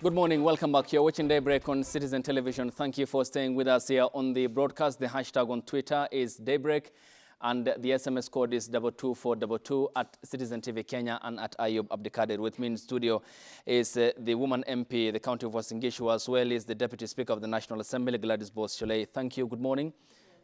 Good morning. Welcome back. You're watching Daybreak on Citizen Television. Thank you for staying with us here on the broadcast. The hashtag on Twitter is Daybreak, and the SMS code is 22422 at Citizen TV Kenya and at Ayub Abdikadir. With me in studio is the woman MP, the County of Uasin Gishu, as well as the Deputy Speaker of the National Assembly, Gladys Bos-Sholei. Thank you. Good morning.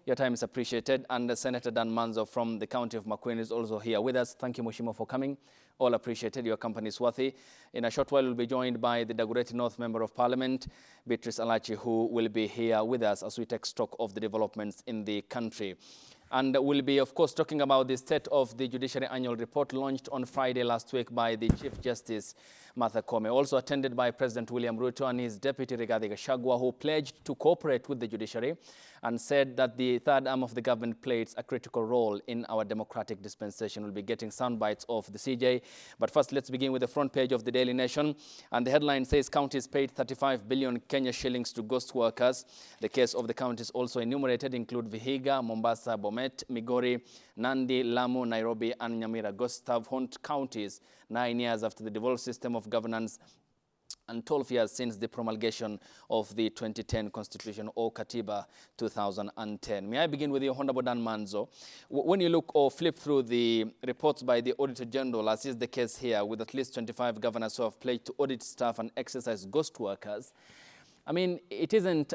Your time is appreciated. And Senator Dan Manzo from the County of Makueni is also here with us. Thank you, Mushimo, for coming. All appreciated. Your company is worthy. In a short while, we'll be joined by the Dagoretti North Member of Parliament, Beatrice Alachi, who will be here with us as we take stock of the developments in the country. And we'll be, of course, talking about the state of the Judiciary Annual Report launched on Friday last week by the Chief Justice, Martha Koome, also attended by President William Ruto and his Deputy Rigathi Gachagua, who pledged to cooperate with the judiciary and said that the third arm of the government plays a critical role in our democratic dispensation. We'll be getting sound bites of the CJ. But first, let's begin with the front page of the Daily Nation. And the headline says, counties paid 35 billion Kenya shillings to ghost workers. The case of the counties also enumerated include Vihiga, Mombasa, Bomet, Migori, Nandi, Lamu, Nairobi, and Nyamira. Ghosts have haunted counties 9 years after the devolved system of governance and 12 years since the promulgation of the 2010 Constitution or Katiba 2010. May I begin with you, Honorable Dan Manzo? When you look or flip through the reports by the Auditor General, as is the case here, with at least 25 governors who have pledged to audit staff and exercise ghost workers, I mean, it isn't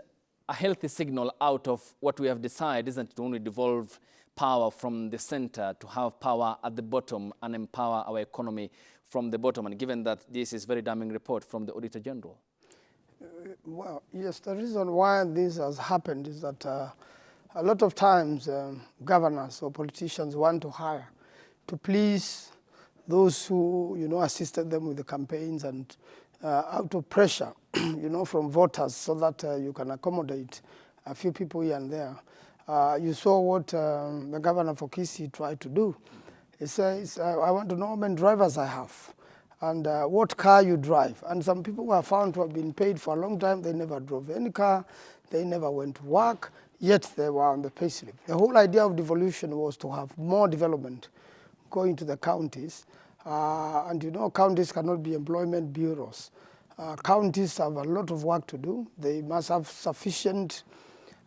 a healthy signal out of what we have decided, isn't it, to only devolve power from the center to have power at the bottom and empower our economy from the bottom, and given that this is a very damning report from the Auditor General? Well, yes, the reason why this has happened is that a lot of times governors or politicians want to hire to please those who, assisted them with the campaigns and out of pressure, from voters, so that you can accommodate a few people here and there. You saw what the governor for Kisii tried to do. He says, I want to know how many drivers I have and what car you drive. And some people were found to have been paid for a long time. They never drove any car. They never went to work, yet they were on the payslip. The whole idea of devolution was to have more development going to the counties. And counties cannot be employment bureaus. Counties have a lot of work to do. They must have sufficient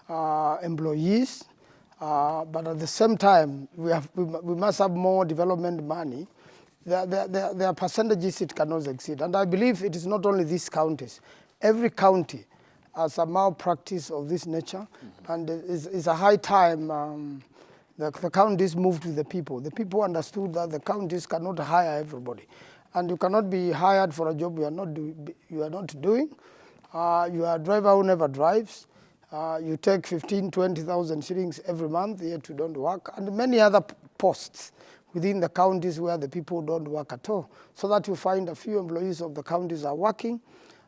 employees. But at the same time, we must have more development money. There are percentages it cannot exceed. And I believe it is not only these counties. Every county has a malpractice of this nature. And it's a high time the counties moved with the people. The people understood that the counties cannot hire everybody. And you cannot be hired for a job you are not doing. You are a driver who never drives. You take 15,000, 20,000 shillings every month, yet you don't work, and many other posts within the counties where the people don't work at all. So that you find a few employees of the counties are working,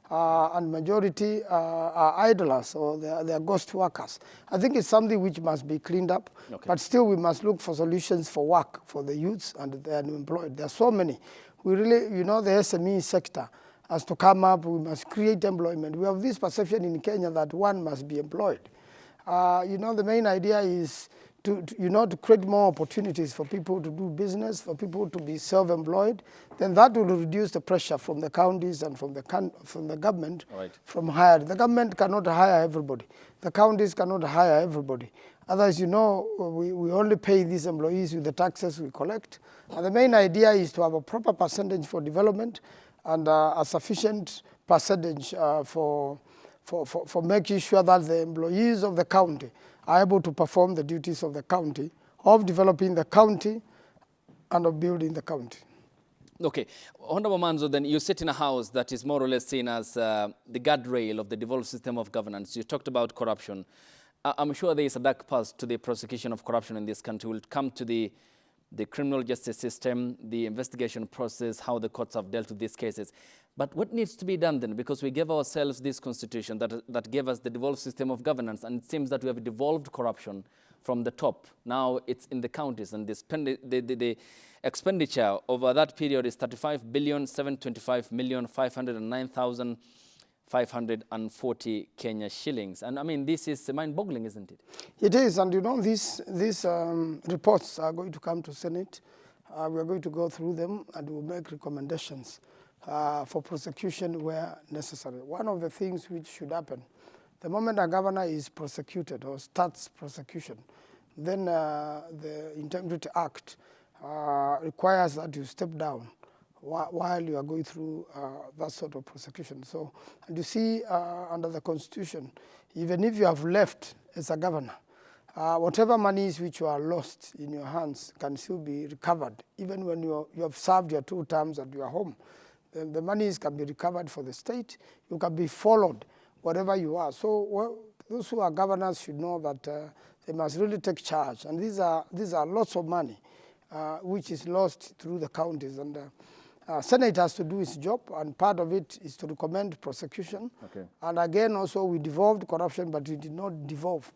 and majority are idlers, or they are ghost workers. I think it's something which must be cleaned up, but still we must look for solutions for work for the youths and the unemployed. There are so many. We really, the SME sector has to come up. We must create employment. We have this perception in Kenya that one must be employed. The main idea is to create more opportunities for people to do business, for people to be self-employed. Then that will reduce the pressure from the counties and from the government, from hiring. The government cannot hire everybody. The counties cannot hire everybody. Otherwise, we only pay these employees with the taxes we collect. And the main idea is to have a proper percentage for development and a sufficient percentage for making sure that the employees of the county are able to perform the duties of the county, of developing the county and of building the county. Okay. Honorable Manzo, then you sit in a house that is more or less seen as the guardrail of the devolved system of governance. You talked about corruption. I'm sure there is a dark past to the prosecution of corruption in this country. We'll come to the criminal justice system, the investigation process, how the courts have dealt with these cases. But what needs to be done then? Because we gave ourselves this constitution that gave us the devolved system of governance, and it seems that we have devolved corruption from the top. Now it's in the counties, and the expenditure over that period is 35,725,509,000 540 Kenya shillings. And I mean, this is mind-boggling, isn't it? It is, and these reports are going to come to Senate. We are going to go through them and we'll make recommendations. for prosecution where necessary. One of the things which should happen, the moment a governor is prosecuted or starts prosecution, then the Integrity Act requires that you step down while you are going through that sort of prosecution. So, and you see under the Constitution, even if you have left as a governor, whatever monies which are lost in your hands can still be recovered, even when you have served your 2 terms at your home. The monies can be recovered for the state. You can be followed wherever you are. So those who are governors should know that they must really take charge. And these are lots of money which is lost through the counties. And Senate has to do its job, and part of it is to recommend prosecution. Okay. And again, also we devolved corruption, but we did not devolve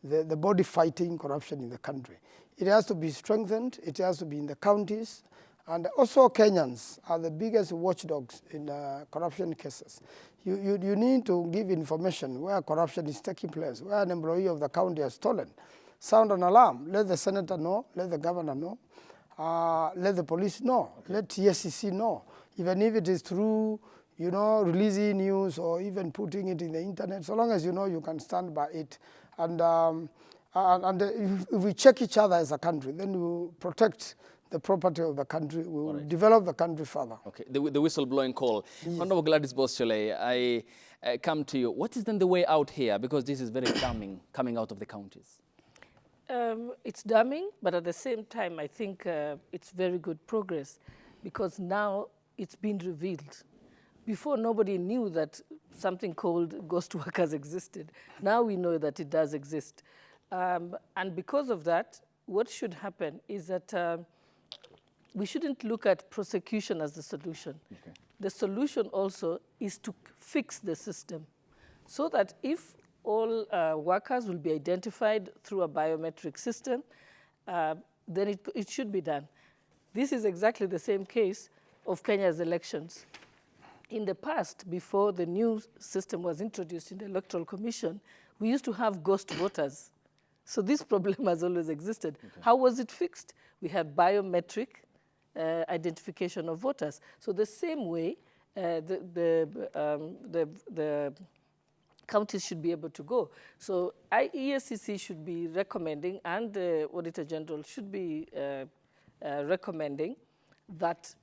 the body fighting corruption in the country. It has to be strengthened. It has to be in the counties. And also Kenyans are the biggest watchdogs in corruption cases. You need to give information where corruption is taking place, where an employee of the county has stolen. Sound an alarm. Let the senator know, let the governor know, let the police know, let TSCC know. Even if it is through, releasing news or even putting it in the internet, so long as you know you can stand by it. And if we check each other as a country, then we will protect the property of the country. We will develop the country further. Okay, the whistleblowing call. Yes. Honorable Gladys Boschole, I come to you. What is then the way out here? Because this is very damning coming out of the counties. It's damning, but at the same time, I think it's very good progress because now it's been revealed. Before, nobody knew that something called ghost workers existed. Now we know that it does exist. And because of that, what should happen is that we shouldn't look at prosecution as the solution. Okay. The solution also is to fix the system so that if all workers will be identified through a biometric system, then it should be done. This is exactly the same case of Kenya's elections. In the past, before the new system was introduced in the Electoral Commission, we used to have ghost voters. So this problem has always existed. Okay. How was it fixed? We had biometric identification of voters. So the same way, the counties should be able to go. So ESCC should be recommending, and the Auditor General should be recommending that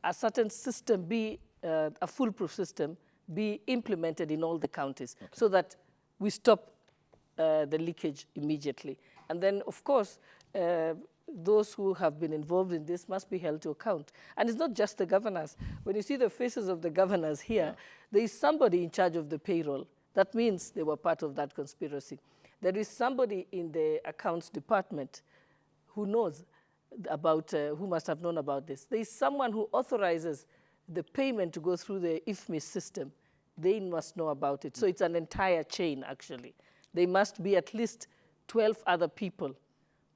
a certain system be, a foolproof system, be implemented in all the counties. Okay. So that we stop the leakage immediately. And then, of course, those who have been involved in this must be held to account. And it's not just the governors. When you see the faces of the governors here, there is somebody in charge of the payroll. That means they were part of that conspiracy. There is somebody in the accounts department who knows about, who must have known about this. There is someone who authorizes the payment to go through the IFMIS system. They must know about it. So it's an entire chain, actually. There must be at least 12 other people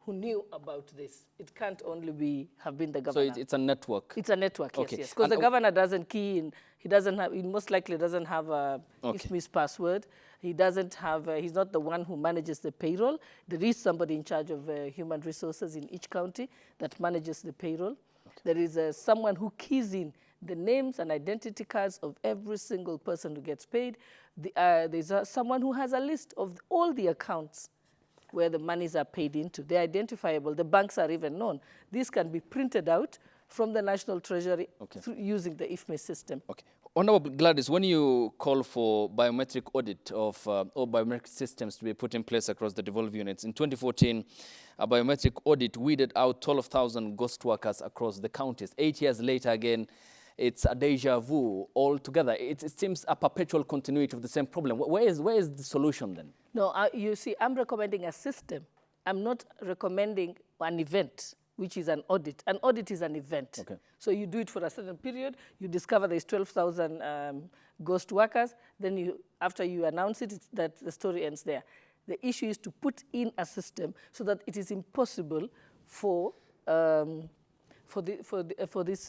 who knew about this. It can't only have been the governor. So it's a network? It's a network, yes, yes. Because the governor doesn't key in, he most likely doesn't have a IFMIS password. He doesn't have, he's not the one who manages the payroll. There is somebody in charge of human resources in each county that manages the payroll. Okay. There is someone who keys in the names and identity cards of every single person who gets paid. There's someone who has a list of all the accounts where the monies are paid into. They're identifiable. The banks are even known. These can be printed out from the National Treasury using the IFMIS system. Okay. Honorable Gladys, when you call for biometric audit of all biometric systems to be put in place across the devolved units, in 2014, a biometric audit weeded out 12,000 ghost workers across the counties. 8 years later, again, it's a deja vu altogether. It seems a perpetual continuity of the same problem. Where is the solution then? No, you see, I'm recommending a system. I'm not recommending an event, which is an audit. An audit is an event. Okay. So you do it for a certain period. You discover there's 12,000 ghost workers. Then after you announce it, that the story ends there. The issue is to put in a system so that it is impossible for these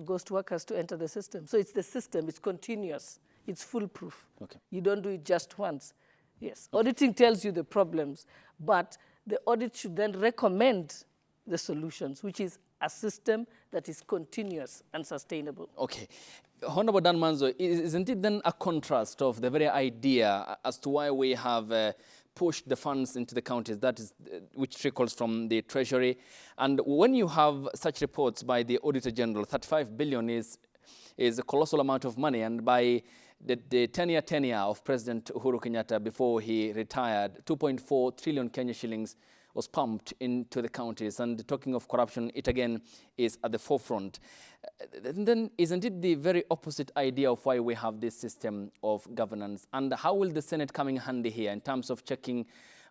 ghost workers to enter the system. So it's the system, it's continuous, it's foolproof. Okay. You don't do it just once. Yes, okay. Auditing tells you the problems, but the audit should then recommend the solutions, which is a system that is continuous and sustainable. Okay. Honorable Dan Manzo, isn't it then a contrast of the very idea as to why we have pushed the funds into the counties, that is, which trickles from the Treasury? And when you have such reports by the Auditor General, 35 billion is a colossal amount of money, and by the 10-year tenure of President Uhuru Kenyatta before he retired, 2.4 trillion Kenya shillings was pumped into the counties. And talking of corruption, it again is at the forefront. Then isn't it the very opposite idea of why we have this system of governance? And how will the Senate come in handy here in terms of checking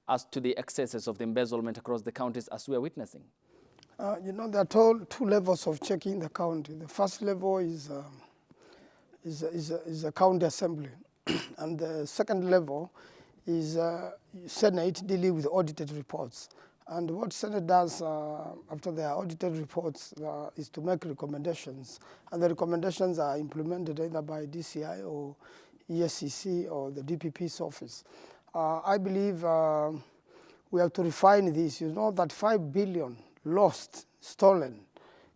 as to the excesses of the embezzlement across the counties as we are witnessing? You know, there are two levels of checking the county. The first level is a county assembly, and the second level is Senate dealing with audited reports. And what Senate does after their audited reports is to make recommendations, and the recommendations are implemented either by DCI or ESCC or the DPP's office. I believe we have to refine this. You know that 5 billion lost, stolen,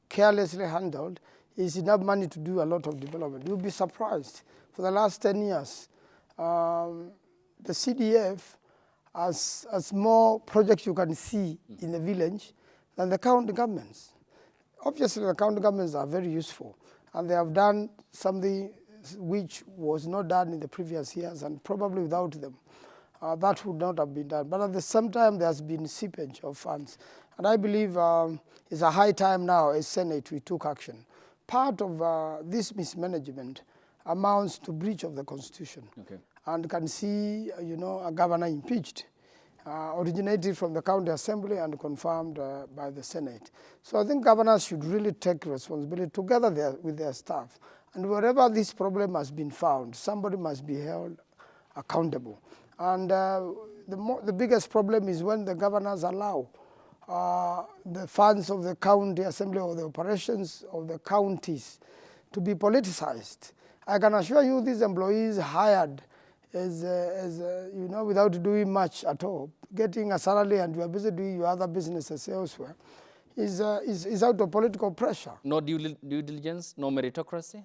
carelessly handled is enough money to do a lot of development. You'll be surprised. For the last 10 years, the CDF has more projects you can see in the village than the county governments. Obviously, the county governments are very useful, and they have done something which was not done in the previous years, and probably without them, that would not have been done. But at the same time, there has been seepage of funds. And I believe it's a high time now as Senate we took action. Part of this mismanagement amounts to breach of the Constitution. Okay. And can see, you know, a governor impeached, originated from the county assembly and confirmed by the Senate. So I think governors should really take responsibility together with their staff. And wherever this problem has been found, somebody must be held accountable. And the biggest problem is when the governors allow the funds of the county assembly or the operations of the counties to be politicized. I can assure you these employees hired as you know, without doing much at all, getting a salary and you are busy doing your other businesses elsewhere, is out of political pressure. No due diligence, no meritocracy?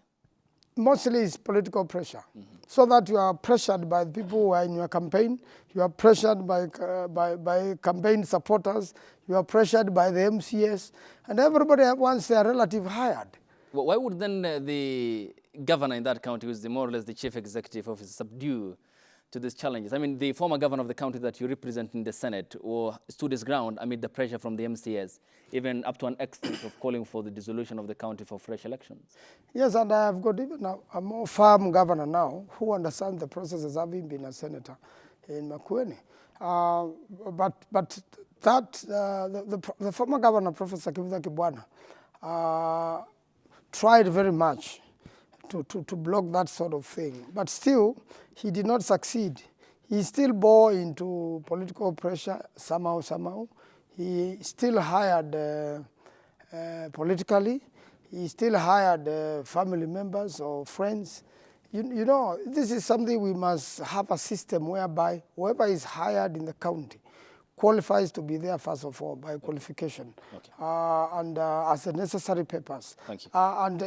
Mostly it's political pressure. So that you are pressured by the people who are in your campaign, you are pressured by campaign supporters, you are pressured by the MCS, and everybody wants their relative hired. Well, why would then the governor in that county, who is more or less the chief executive officer, subdue to these challenges? I mean, the former governor of the county that you represent in the Senate stood his ground amid the pressure from the MCS, even up to an extent of calling for the dissolution of the county for fresh elections. Yes, and I have got even a more firm governor now who understands the processes, having been a senator in Makueni. But the former governor, Professor Kivutha Kibwana, tried very much to block that sort of thing. But still, he did not succeed. He still bore into political pressure somehow. He still hired politically. He still hired family members or friends. You know, this is something we must have a system whereby whoever is hired in the county qualifies to be there, first of all, by qualification, and as the necessary papers. Thank you. And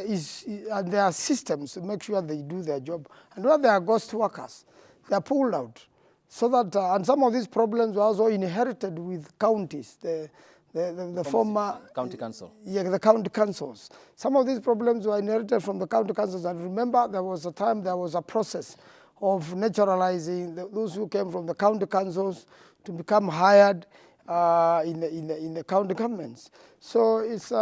there are systems to make sure they do their job. And where there are ghost workers, they are pulled out. So that, and some of these problems were also inherited with counties, the former county council. Yeah, the county councils. Some of these problems were inherited from the county councils. And remember, there was a time, there was a process of naturalizing those who came from the county councils to become hired in the county governments. So it's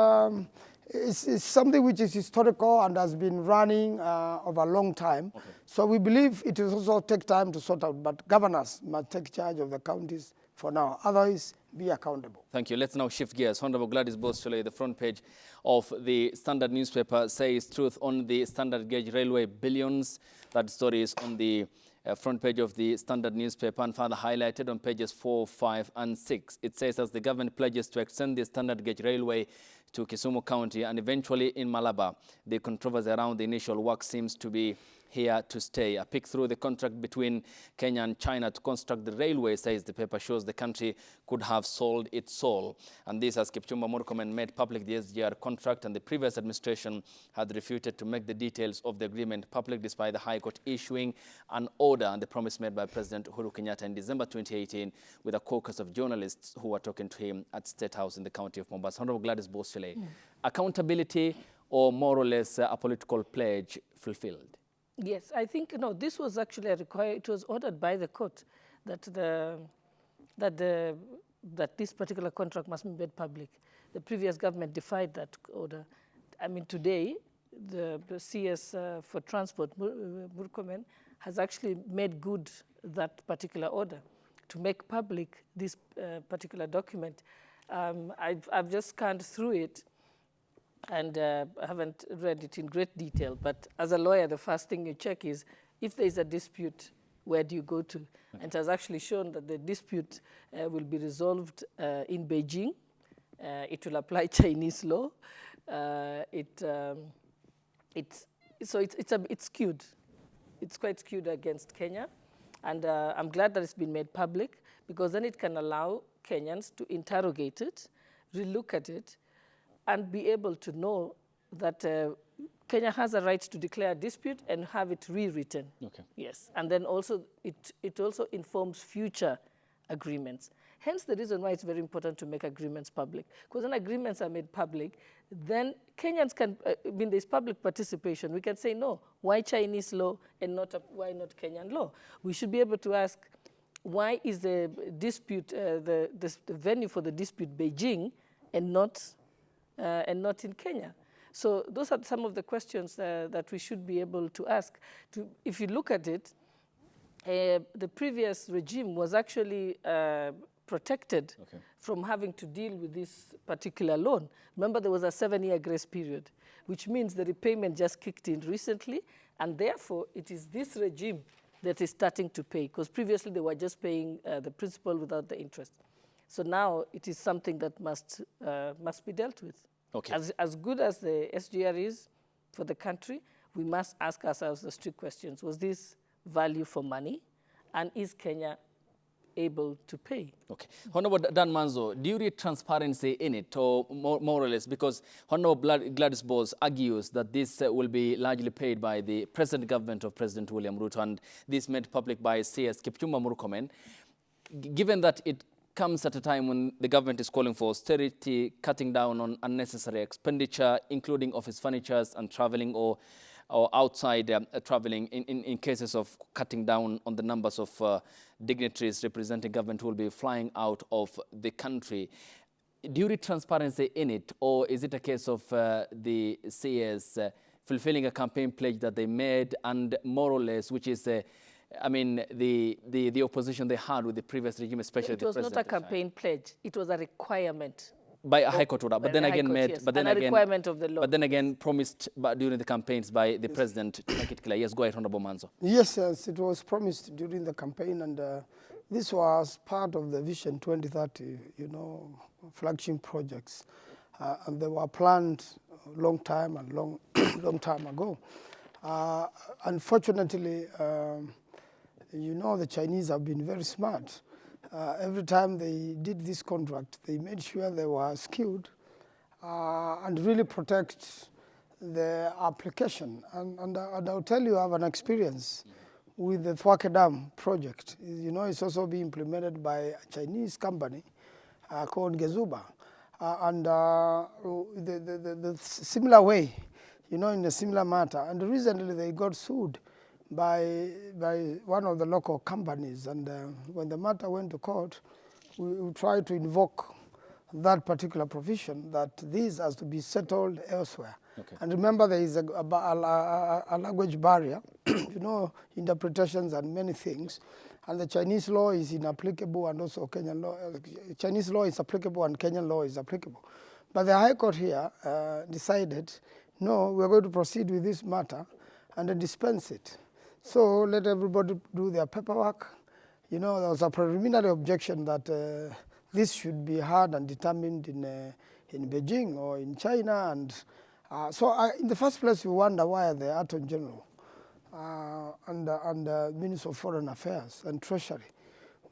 something which is historical and has been running over a long time. Okay. So we believe it will also take time to sort out, but governors must take charge of the counties for now. Otherwise, be accountable. Thank you. Let's now shift gears. Honorable Gladys Bostole, the front page of the Standard newspaper, says truth on the standard gauge railway billions. That story is on the front page of the Standard newspaper and further highlighted on pages 4, 5, and 6. It says, as the government pledges to extend the standard gauge railway to Kisumu County and eventually in Malaba, the controversy around the initial work seems to be here to stay. A peek through the contract between Kenya and China to construct the railway, says the paper, shows the country could have sold its soul. And this as Kipchumba Murkomen made public the SGR contract, and the previous administration had refuted to make the details of the agreement public despite the High Court issuing an order and the promise made by President Uhuru Kenyatta in December 2018 with a caucus of journalists who were talking to him at State House in the county of Mombasa. Honorable Gladys Bosile, accountability or more or less a political pledge fulfilled? Yes, I think this was actually it was ordered by the court that that this particular contract must be made public. The previous government defied that order. I mean, today the CS for Transport, Murkomen, has actually made good that particular order to make public this particular document. I've just scanned through it, and I haven't read it in great detail, but as a lawyer, the first thing you check is if there is a dispute, where do you go to? And it has actually shown that the dispute will be resolved in Beijing. It will apply Chinese law. It's skewed. It's quite skewed against Kenya. And I'm glad that it's been made public, because then it can allow Kenyans to interrogate it, relook at it, and be able to know that Kenya has a right to declare a dispute and have it rewritten. Okay. Yes, and then also it also informs future agreements. Hence the reason why it's very important to make agreements public. Because when agreements are made public, then Kenyans can, when there's public participation, we can say, no, why Chinese law and why not Kenyan law? We should be able to ask, why is the dispute, the venue for the dispute Beijing and not in Kenya? So those are some of the questions that we should be able to ask. If you look at it, the previous regime was actually protected from having to deal with this particular loan. Remember, there was a 7-year grace period, which means the repayment just kicked in recently, and therefore it is this regime that is starting to pay, because previously they were just paying the principal without the interest. So now it is something that must be dealt with. Okay. As good as the SGR is for the country, we must ask ourselves the strict questions. Was this value for money? And is Kenya able to pay? Okay. Honorable Dan Manzo, do you read transparency in it, or more or less? Because Honorable Gladys Bose argues that this will be largely paid by the present government of President William Ruto, and this made public by CS Kipchumba Murkomen. Given that it comes at a time when the government is calling for austerity, cutting down on unnecessary expenditure, including office furnitures and traveling or outside traveling, in cases of cutting down on the numbers of dignitaries representing government who will be flying out of the country. Do you read transparency in it, or is it a case of the CS fulfilling a campaign pledge that they made, and more or less, which is I mean, the opposition they had with the previous regime, especially the president? It was not a campaign pledge. It was a requirement. By a high court order, but then again made, yes. but then and again, a requirement of the law. But then again promised during the campaigns by the president to make it clear. Yes, go ahead, Honorable Manzo. Yes, it was promised during the campaign, and this was part of the Vision 2030, flagship projects, and they were planned a long time ago. Unfortunately, the Chinese have been very smart. Every time they did this contract, they made sure they were skilled and really protect the application. And I'll tell you, I have an experience with the Thwake Dam project. It's also being implemented by a Chinese company called Gezuba. And the similar way, in a similar matter. And recently they got sued by one of the local companies, and when the matter went to court, we tried to invoke that particular provision that this has to be settled elsewhere. Okay. And remember, there is a language barrier, interpretations and many things, and the Chinese law is inapplicable, and also Kenyan law. Chinese law is applicable and Kenyan law is applicable. But the High Court here decided, no, we're going to proceed with this matter and dispense it. So let everybody do their paperwork. There was a preliminary objection that this should be heard and determined in Beijing or in China. And so in the first place, you wonder why the Attorney General and the Minister of Foreign Affairs and Treasury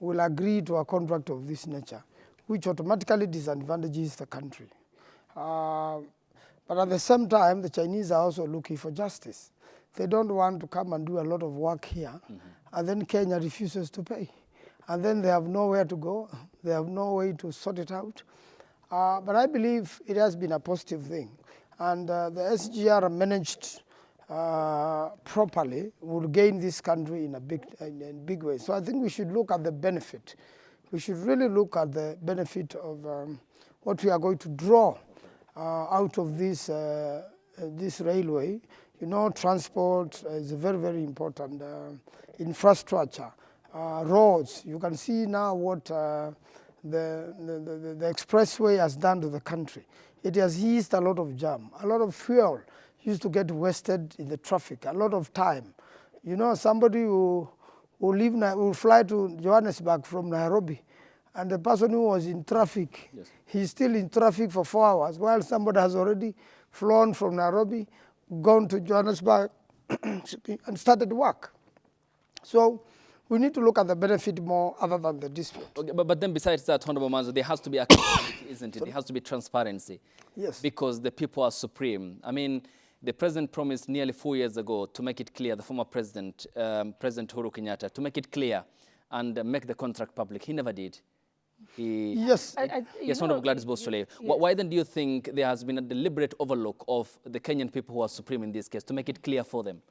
will agree to a contract of this nature, which automatically disadvantages the country. But at the same time, the Chinese are also looking for justice. They don't want to come and do a lot of work here, and then Kenya refuses to pay. And then they have nowhere to go. They have no way to sort it out. But I believe it has been a positive thing. And the SGR managed properly will gain this country in a big way. So I think we should look at the benefit. We should really look at the benefit of what we are going to draw out of this, this railway. You know, transport is very, very important. Infrastructure, roads. You can see now what the expressway has done to the country. It has eased a lot of jam. A lot of fuel used to get wasted in the traffic, a lot of time. You know, somebody who will fly to Johannesburg from Nairobi, and the person who was in traffic, yes, he's still in traffic for 4 hours, while somebody has already flown from Nairobi, gone to Johannesburg, and started work. So we need to look at the benefit more other than the dispute. Okay, but then besides that, Honorable Manzo, there has to be accountability, isn't it? There has to be transparency. Yes. Because the people are supreme. I mean, the president promised nearly 4 years ago to make it clear, the former president, President Uhuru Kenyatta, to make it clear and make the contract public. He never did. Yes. Yes, Honorable Gladys Bostole. Yes. Why then do you think there has been a deliberate overlook of the Kenyan people who are supreme in this case to make it clear for them?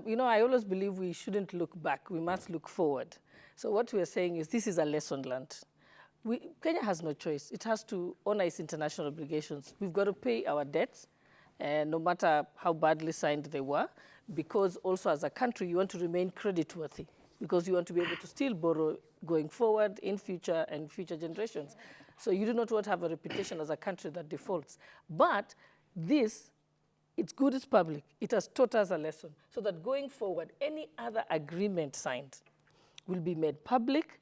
You know, I always believe we shouldn't look back. We must look forward. So what we are saying is this is a lesson learned. Kenya has no choice. It has to honor its international obligations. We've got to pay our debts, no matter how badly signed they were, because also as a country, you want to remain creditworthy, because you want to be able to still borrow going forward in future and future generations. So you do not want to have a reputation as a country that defaults. But this, it's good, it's public. It has taught us a lesson, so that going forward, any other agreement signed will be made public.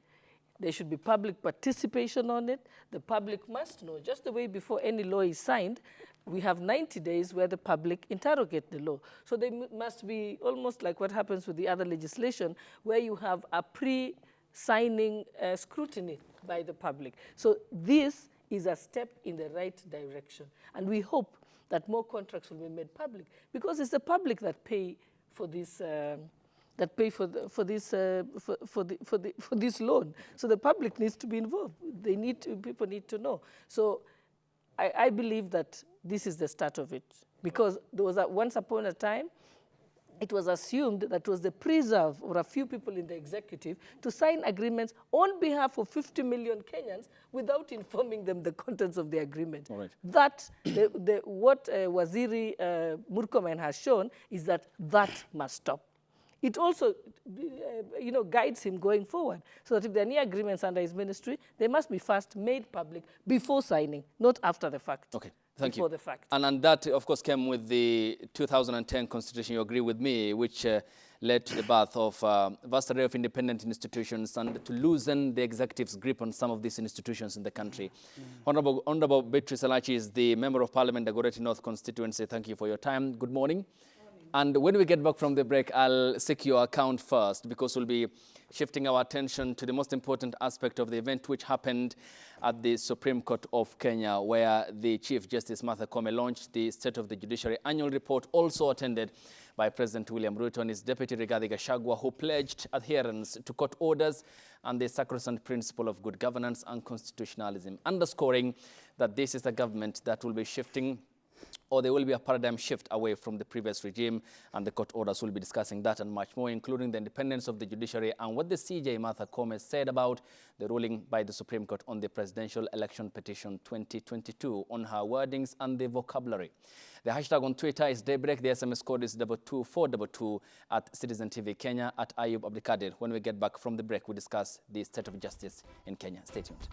There should be public participation on it. The public must know, just the way before any law is signed, we have 90 days where the public interrogate the law. So they must be almost like what happens with the other legislation, where you have a pre-signing scrutiny by the public. So this is a step in the right direction. And we hope that more contracts will be made public, because it's the public that pay for this this loan. So the public needs to be involved. People need to know. So I believe that this is the start of it, because there was once upon a time, it was assumed that it was the preserve or a few people in the executive to sign agreements on behalf of 50 million Kenyans without informing them the contents of the agreement. All right. That, what Waziri Murkomen has shown is that must stop. It also, guides him going forward, so that if there are any agreements under his ministry, they must be first made public before signing, not after the fact. Okay, thank you. Before the fact. And that, of course, came with the 2010 Constitution, you agree with me, which led to the birth of a vast array of independent institutions and to loosen the executive's grip on some of these institutions in the country. Honorable Beatrice Alachi is the Member of Parliament, Dagoretti North constituency. Thank you for your time. Good morning. And when we get back from the break, I'll seek your account first, because we'll be shifting our attention to the most important aspect of the event, which happened at the Supreme Court of Kenya, where the Chief Justice Martha Koome launched the State of the Judiciary annual report, also attended by President William Ruto and his deputy Rigathi Gachagua, who pledged adherence to court orders and the sacrosanct principle of good governance and constitutionalism, underscoring that this is a government that will be shifting, or there will be a paradigm shift away from the previous regime, and the court orders will be discussing that and much more, including the independence of the judiciary and what the CJ Martha Koome said about the ruling by the Supreme Court on the presidential election petition 2022, on her wordings and the vocabulary. The hashtag on Twitter is Daybreak. The SMS code is 22422 at Citizen TV Kenya, at Ayub Abdikadir. When we get back from the break, we discuss the state of justice in Kenya. Stay tuned.